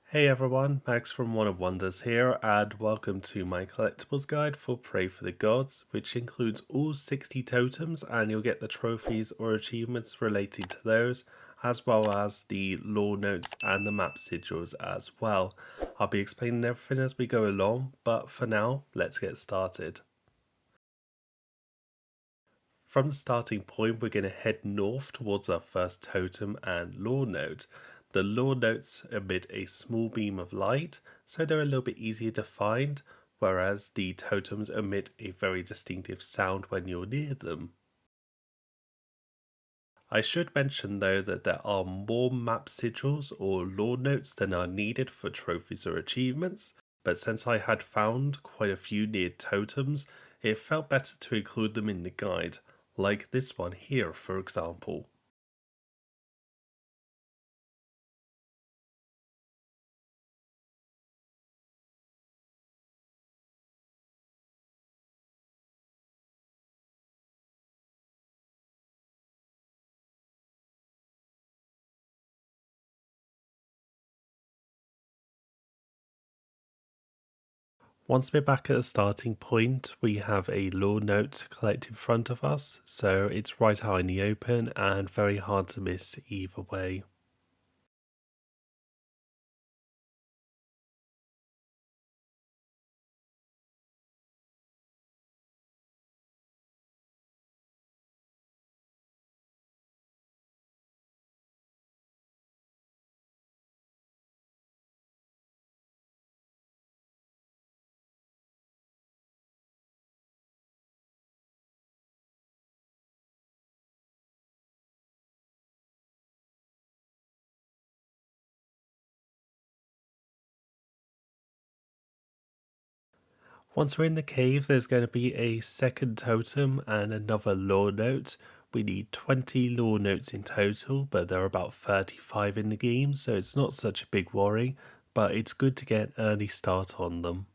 Hey everyone, Max from One of Wonders here, and welcome to my collectibles guide for Praey for the Gods, which includes all 60 totems, and you'll get the trophies or achievements relating to those, as well as the lore notes and the map sigils as well. I'll be explaining everything as we go along, but for now, let's get started. From the starting point, we're going to head north towards our first totem and lore note. The lore notes emit a small beam of light, so they're a little bit easier to find, whereas the totems emit a very distinctive sound when you're near them. I should mention though that there are more map sigils or lore notes than are needed for trophies or achievements, but since I had found quite a few near totems, it felt better to include them in the guide, like this one here for example. Once we're back at the starting point, we have a lore note to collect in front of us, so it's right out in the open and very hard to miss either way. Once we're in the cave, there's going to be a second totem and another lore note. We need 20 lore notes in total, but there are about 35 in the game, so it's not such a big worry, but it's good to get an early start on them.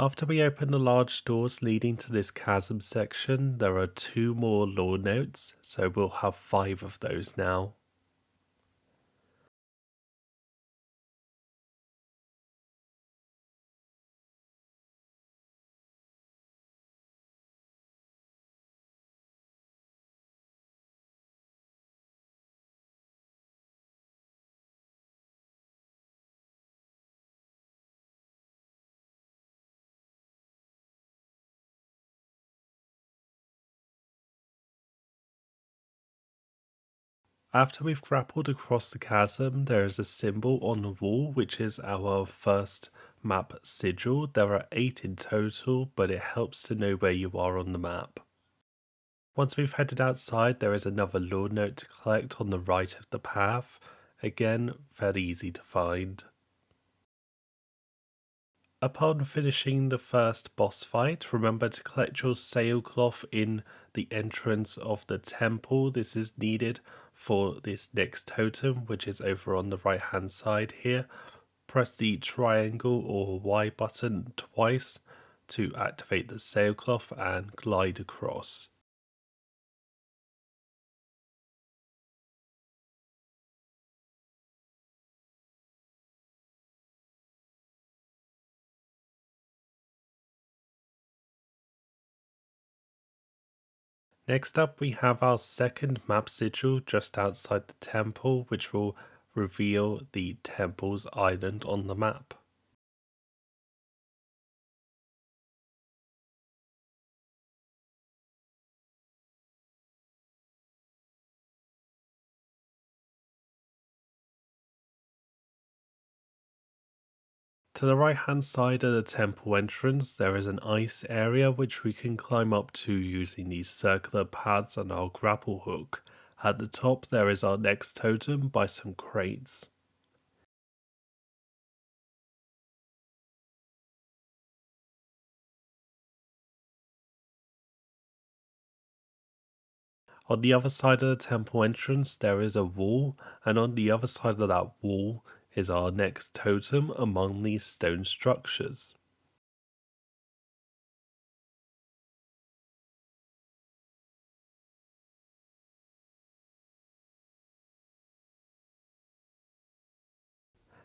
After we open the large doors leading to this chasm section, there are two more lore notes, so we'll have 5 of those now. After we've grappled across the chasm, there is a symbol on the wall which is our first map sigil. There are 8 in total, but it helps to know where you are on the map. Once we've headed outside, there is another lore note to collect on the right of the path. Again, fairly easy to find. Upon finishing the first boss fight, remember to collect your sailcloth in the entrance of the temple. This is needed for this next totem, which is over on the right hand side here. Press the triangle or Y button twice to activate the sailcloth and glide across. Next up, we have our second map sigil just outside the temple, which will reveal the temple's island on the map. To the right hand side of the temple entrance, there is an ice area which we can climb up to using these circular paths and our grapple hook. At the top, there is our next totem by some crates. On the other side of the temple entrance there is a wall, and on the other side of that wall is our next totem among these stone structures.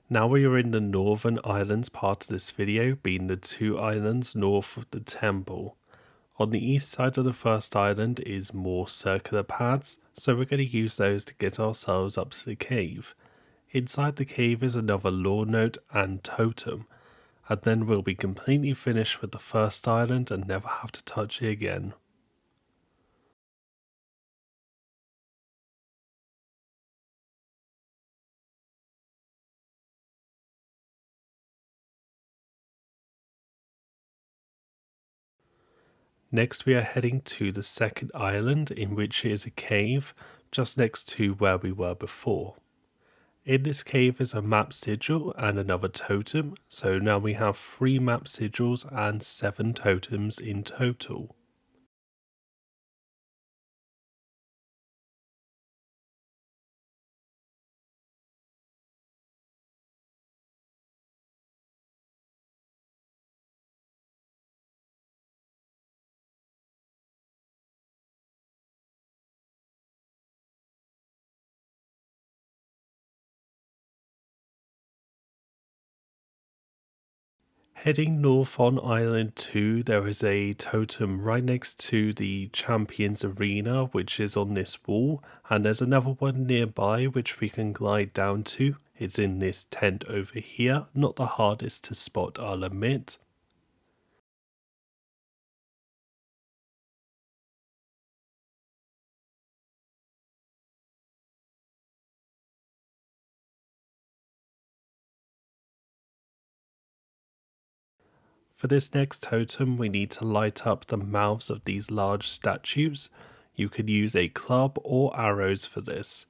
Now we are in the northern islands part of this video, being the 2 islands north of the temple. On the east side of the first island is more circular paths, so we're going to use those to get ourselves up to the cave. Inside the cave is another lore note and totem, and then we'll be completely finished with the first island and never have to touch it again. Next we are heading to the second island, in which is a cave just next to where we were before. In this cave is a map sigil and another totem, so now we have 3 map sigils and 7 totems in total. Heading north on Island 2, there is a totem right next to the Champions Arena, which is on this wall, and there's another one nearby which we can glide down to. It's in this tent over here, not the hardest to spot, I'll admit. For this next totem, we need to light up the mouths of these large statues. You could use a club or arrows for this.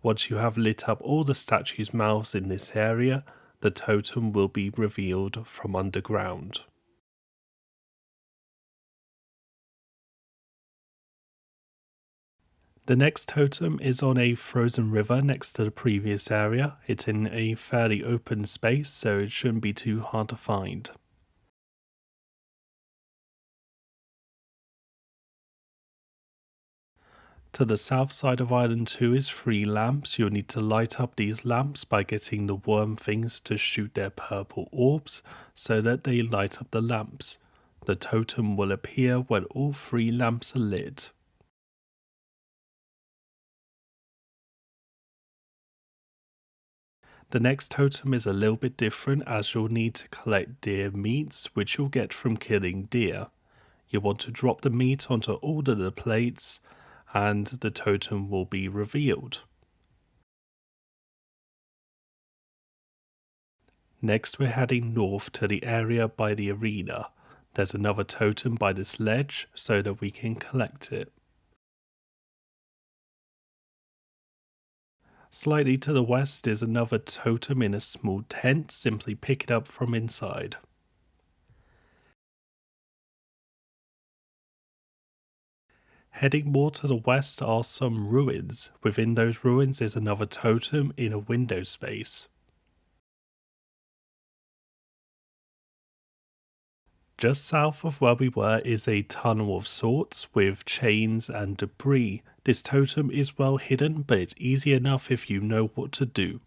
Once you have lit up all the statues' mouths in this area, the totem will be revealed from underground. The next totem is on a frozen river next to the previous area. It's in a fairly open space, so it shouldn't be too hard to find. To the south side of Island 2 is 3 lamps. You'll need to light up these lamps by getting the worm things to shoot their purple orbs so that they light up the lamps. The totem will appear when all 3 lamps are lit. The next totem is a little bit different, as you'll need to collect deer meats, which you'll get from killing deer. You want to drop the meat onto all of the plates, and the totem will be revealed. Next we're heading north to the area by the arena. There's another totem by this ledge so that we can collect it. Slightly to the west is another totem in a small tent, simply pick it up from inside. Heading more to the west are some ruins. Within those ruins is another totem in a window space. Just south of where we were is a tunnel of sorts with chains and debris. This totem is well hidden, but it's easy enough if you know what to do.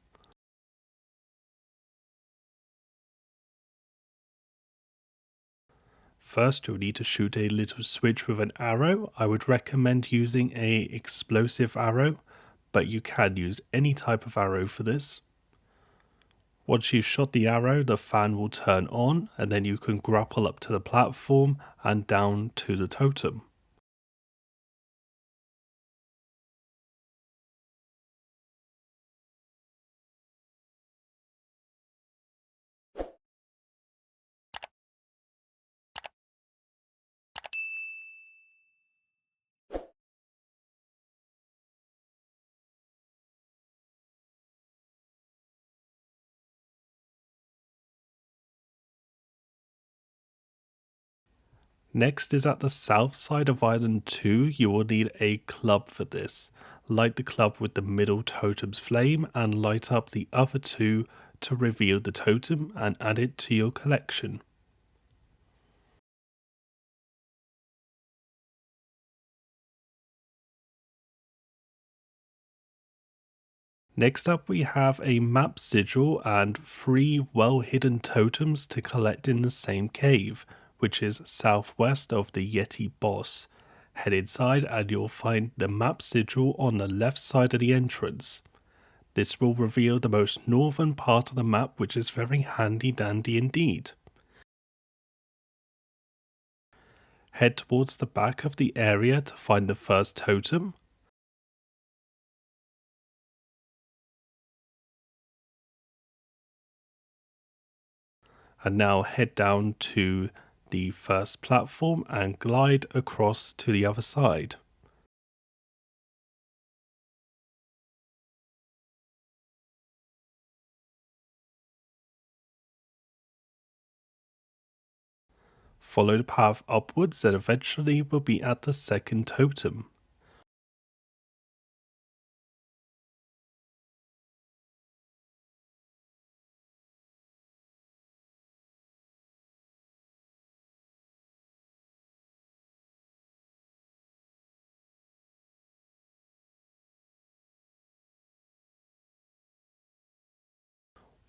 First, you'll need to shoot a little switch with an arrow. I would recommend using a explosive arrow, but you can use any type of arrow for this. Once you've shot the arrow, the fan will turn on, and then you can grapple up to the platform and down to the totem. Next is at the south side of Island 2, you will need a club for this. Light the club with the middle totem's flame and light up the other two to reveal the totem and add it to your collection. Next up we have a map sigil and 3 well hidden totems to collect in the same cave, which is southwest of the Yeti boss. Head inside and you'll find the map sigil on the left side of the entrance. This will reveal the most northern part of the map, which is very handy dandy indeed. Head towards the back of the area to find the first totem. And now head down to the first platform and glide across to the other side. Follow the path upwards and eventually we'll be at the second totem.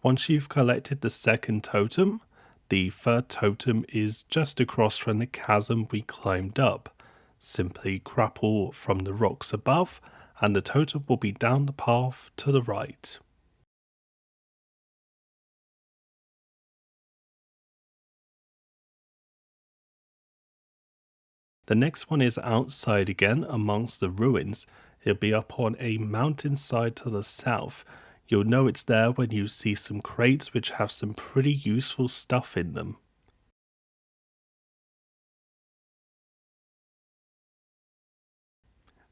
Once you've collected the second totem, the third totem is just across from the chasm we climbed up. Simply grapple from the rocks above and the totem will be down the path to the right. The next one is outside again amongst the ruins. It'll be up on a mountainside to the south. You'll know it's there when you see some crates which have some pretty useful stuff in them.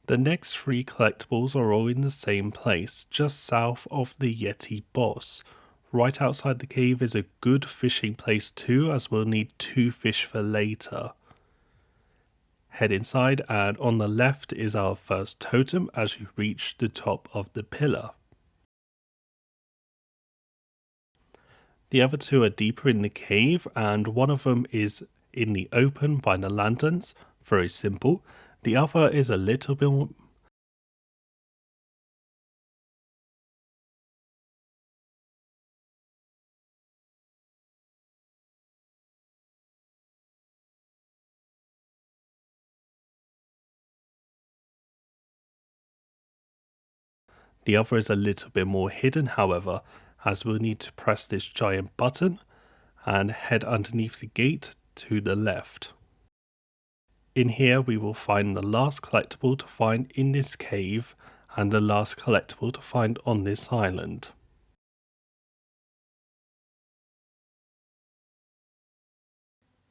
The next 3 collectibles are all in the same place, just south of the Yeti boss. Right outside the cave is a good fishing place too, as we'll need 2 fish for later. Head inside and on the left is our first totem as you reach the top of the pillar. The other 2 are deeper in the cave and one of them is in the open by the lanterns, very simple. The other is a little bit more. The other is a little bit more hidden, however, as we'll need to press this giant button and head underneath the gate to the left. In here we will find the last collectible to find in this cave and the last collectible to find on this island.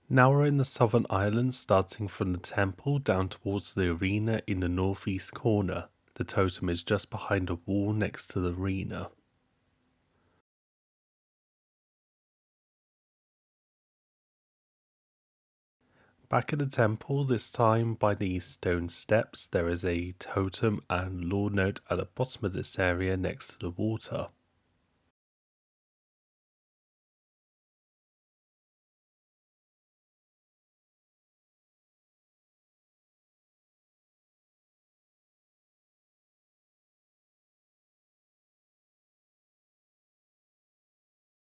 Now we're in the southern island, starting from the temple down towards the arena in the northeast corner. The totem is just behind a wall next to the arena. Back at the temple, this time by the stone steps, there is a totem and lore note at the bottom of this area next to the water.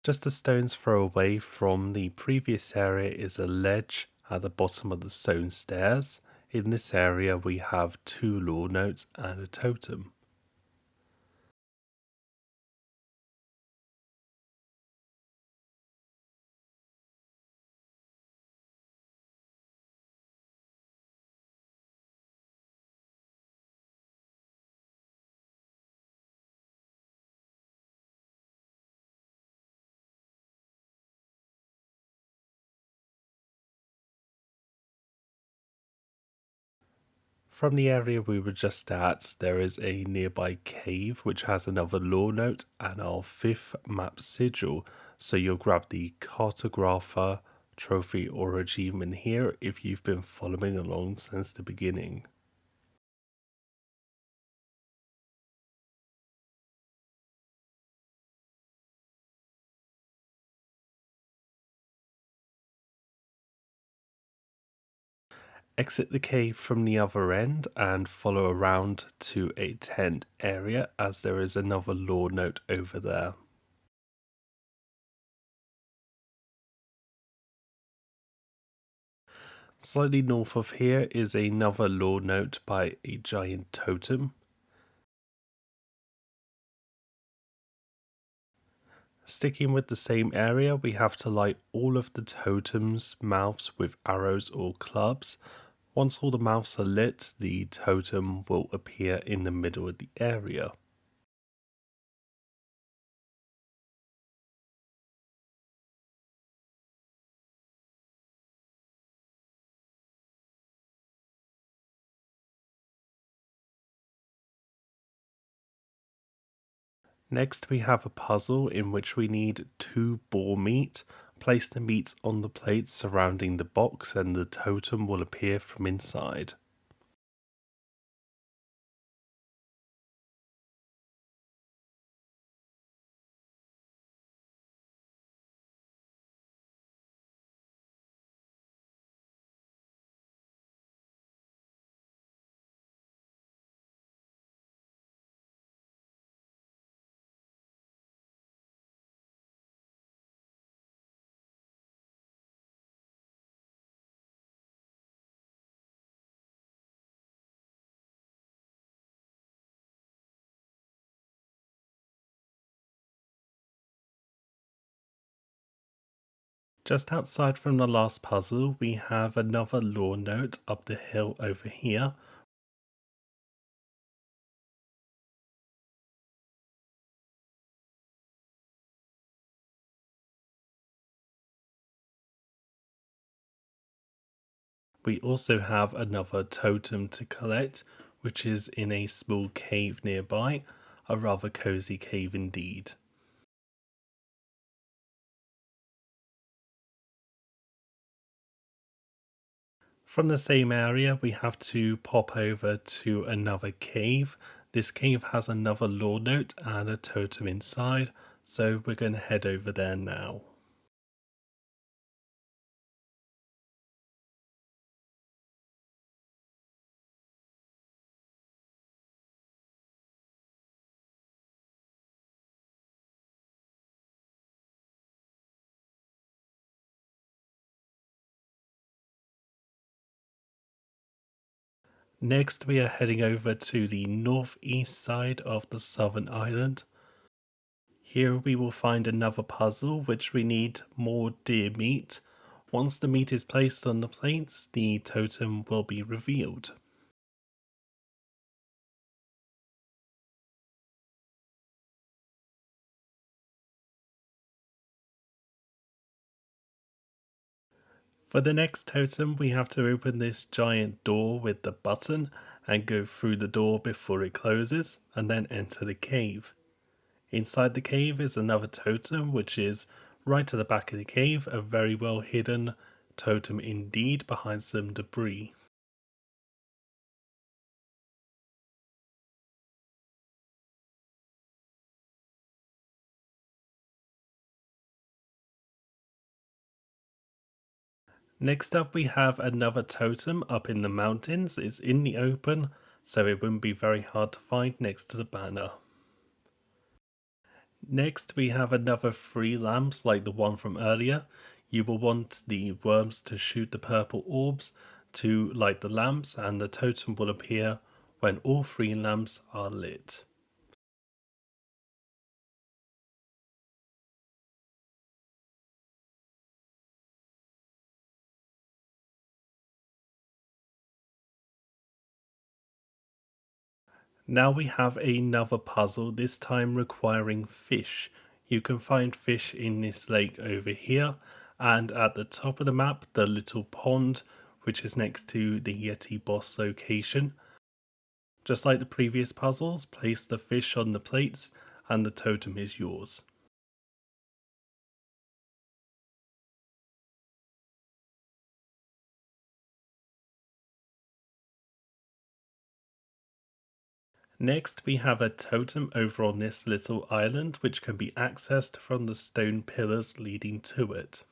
Just a stone's throw away from the previous area is a ledge at the bottom of the stone stairs. In this area we have 2 lore notes and a totem. From the area we were just at, there is a nearby cave which has another lore note and our 5th map sigil, so you'll grab the Cartographer, trophy or achievement here if you've been following along since the beginning. Exit the cave from the other end and follow around to a tent area, as there is another lore note over there. Slightly north of here is another lore note by a giant totem. Sticking with the same area, we have to light all of the totems' mouths with arrows or clubs. Once all the mouths are lit, the totem will appear in the middle of the area. Next we have a puzzle in which we need 2 boar meat. Place the meat on the plates surrounding the box and the totem will appear from inside. Just outside from the last puzzle, we have another lore note up the hill over here. We also have another totem to collect, which is in a small cave nearby, a rather cozy cave indeed. From the same area, we have to pop over to another cave. This cave has another lore note and a totem inside, so we're going to head over there now. Next, we are heading over to the northeast side of the southern island. Here we will find another puzzle which we need more deer meat. Once the meat is placed on the plates, the totem will be revealed. For the next totem, we have to open this giant door with the button and go through the door before it closes, and then enter the cave. Inside the cave is another totem, which is right at the back of the cave, a very well hidden totem indeed behind some debris. Next up, we have another totem up in the mountains. It's in the open, so it wouldn't be very hard to find next to the banner. Next, we have another 3 lamps like the one from earlier. You will want the worms to shoot the purple orbs to light the lamps, and the totem will appear when all 3 lamps are lit. Now we have another puzzle, this time requiring fish. You can find fish in this lake over here, and at the top of the map, the little pond, which is next to the Yeti boss location. Just like the previous puzzles, place the fish on the plates, and the totem is yours. Next, we have a totem over on this little island, which can be accessed from the stone pillars leading to it.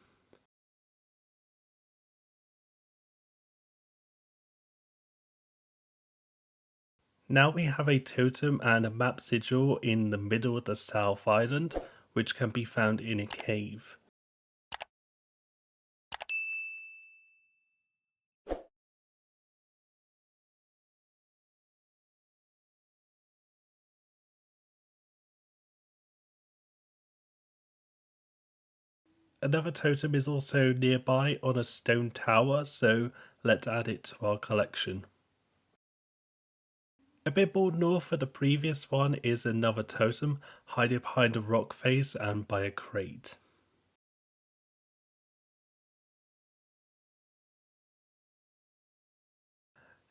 Now we have a totem and a map sigil in the middle of the South Island, which can be found in a cave. Another totem is also nearby on a stone tower, so let's add it to our collection. A bit more north of the previous one is another totem, hiding behind a rock face and by a crate.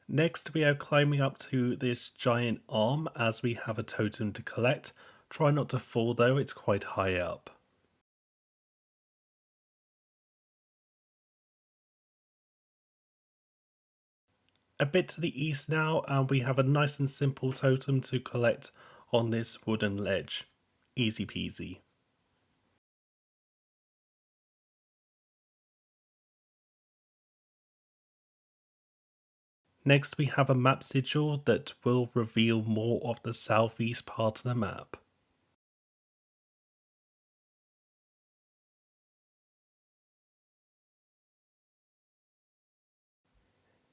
Next, we are climbing up to this giant arm as we have a totem to collect. Try not to fall though, it's quite high up. A bit to the east now, and we have a nice and simple totem to collect on this wooden ledge. Easy peasy. Next, we have a map sigil that will reveal more of the southeast part of the map.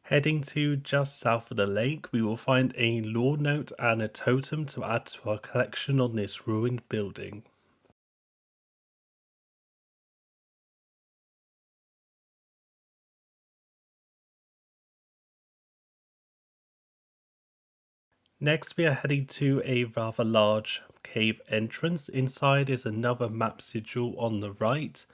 Heading to just south of the lake, we will find a lore note and a totem to add to our collection on this ruined building. Next, we are heading to a rather large cave entrance. Inside is another map sigil on the right.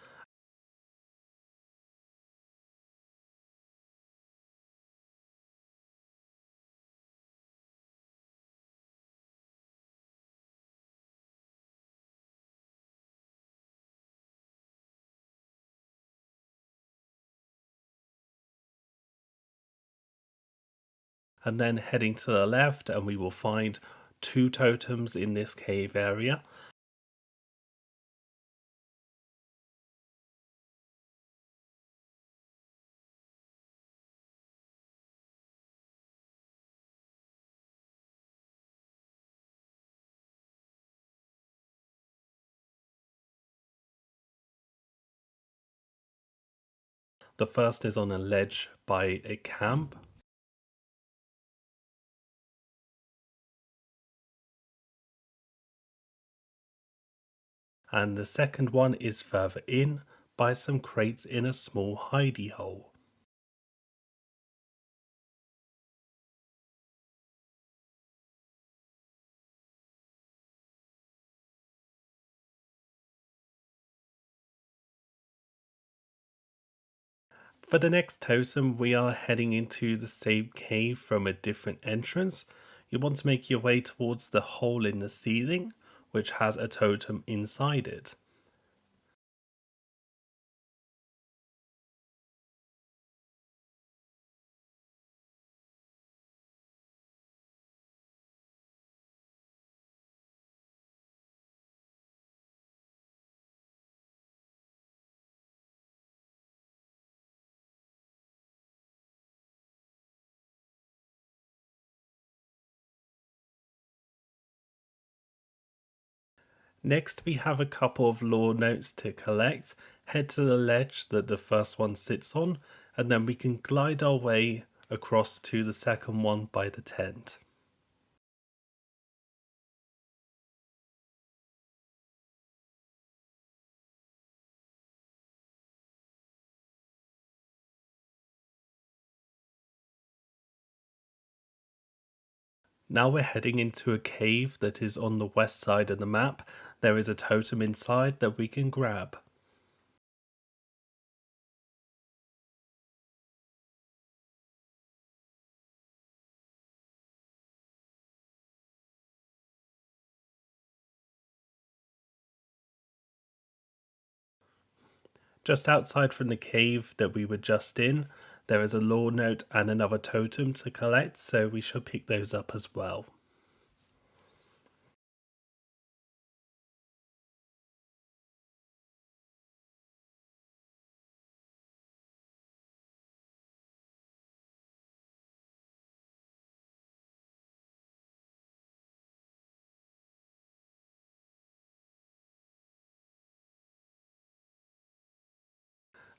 And then heading to the left, and we will find two totems in this cave area. The first is on a ledge by a camp. And the second one is further in by some crates in a small hidey hole. For the next totem, we are heading into the same cave from a different entrance. You want to make your way towards the hole in the ceiling, which has a totem inside it. Next, we have a couple of lore notes to collect. Head to the ledge that the first one sits on, and then we can glide our way across to the second one by the tent. Now we're heading into a cave that is on the west side of the map. There is a totem inside that we can grab. Just outside from the cave that we were just in, there is a lore note and another totem to collect, so we should pick those up as well.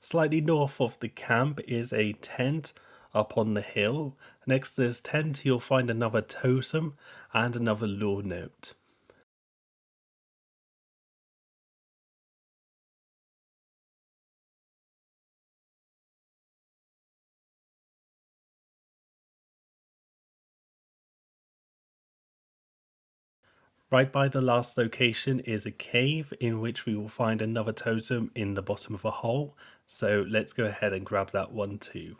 Slightly north of the camp is a tent up on the hill. Next to this tent you'll find another totem and another lore note. Right by the last location is a cave in which we will find another totem in the bottom of a hole, so let's go ahead and grab that one too.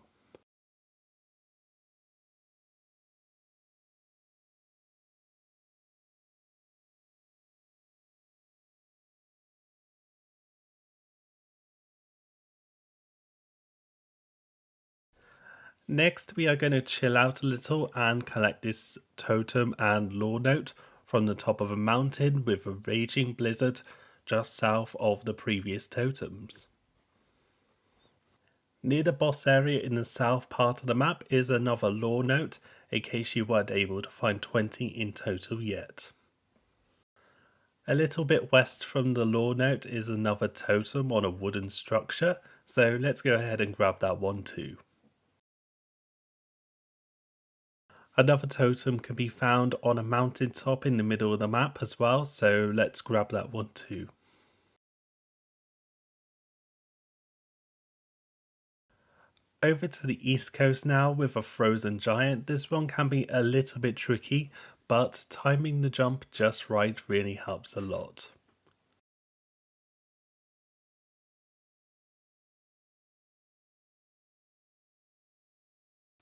Next we are going to chill out a little and collect this totem and lore note from the top of a mountain with a raging blizzard just south of the previous totems. Near the boss area in the south part of the map is another lore note, in case you weren't able to find 20 in total yet. A little bit west from the lore note is another totem on a wooden structure, so let's go ahead and grab that one too. Another totem can be found on a mountaintop in the middle of the map as well, so let's grab that one too. Over to the east coast now with a frozen giant. This one can be a little bit tricky, but timing the jump just right really helps a lot.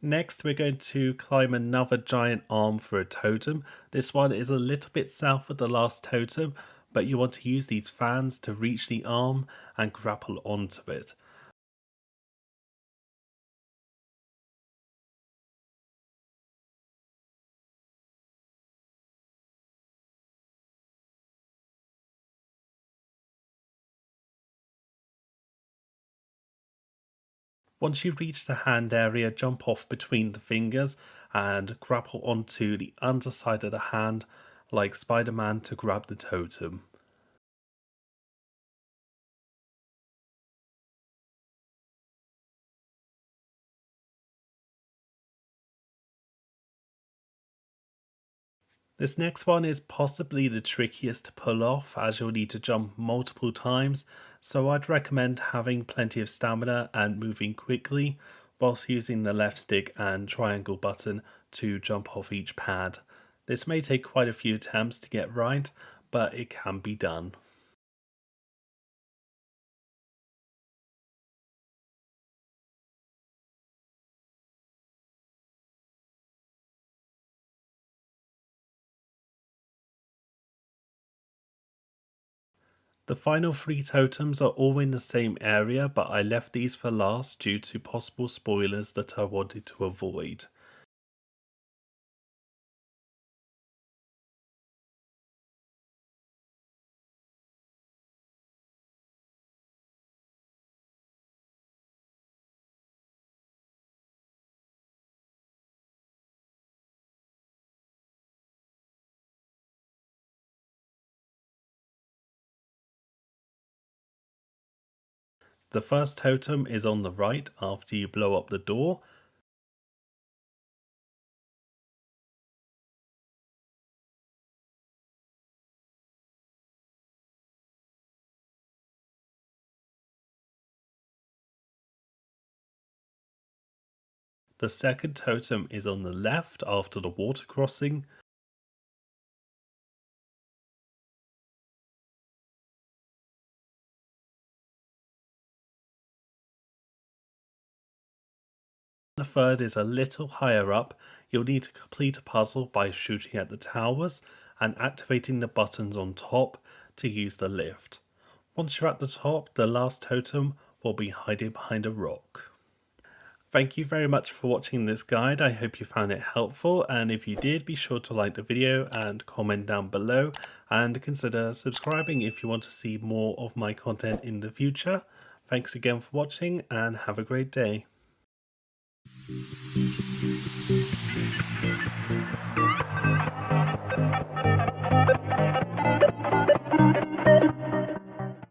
Next we're going to climb another giant arm for a totem. This one is a little bit south of the last totem, but you want to use these fans to reach the arm and grapple onto it. Once you reach the hand area, jump off between the fingers and grapple onto the underside of the hand like Spider-Man to grab the totem. This next one is possibly the trickiest to pull off, as you'll need to jump multiple times, so I'd recommend having plenty of stamina and moving quickly whilst using the left stick and triangle button to jump off each pad. This may take quite a few attempts to get right, but it can be done. The final 3 totems are all in the same area, but I left these for last due to possible spoilers that I wanted to avoid. The first totem is on the right after you blow up the door. The second totem is on the left after the water crossing. The third is a little higher up. You'll need to complete a puzzle by shooting at the towers and activating the buttons on top to use the lift. Once you're at the top, the last totem will be hiding behind a rock. Thank you very much for watching this guide. I hope you found it helpful, and if you did, be sure to like the video and comment down below, and consider subscribing if you want to see more of my content in the future. Thanks again for watching and have a great day.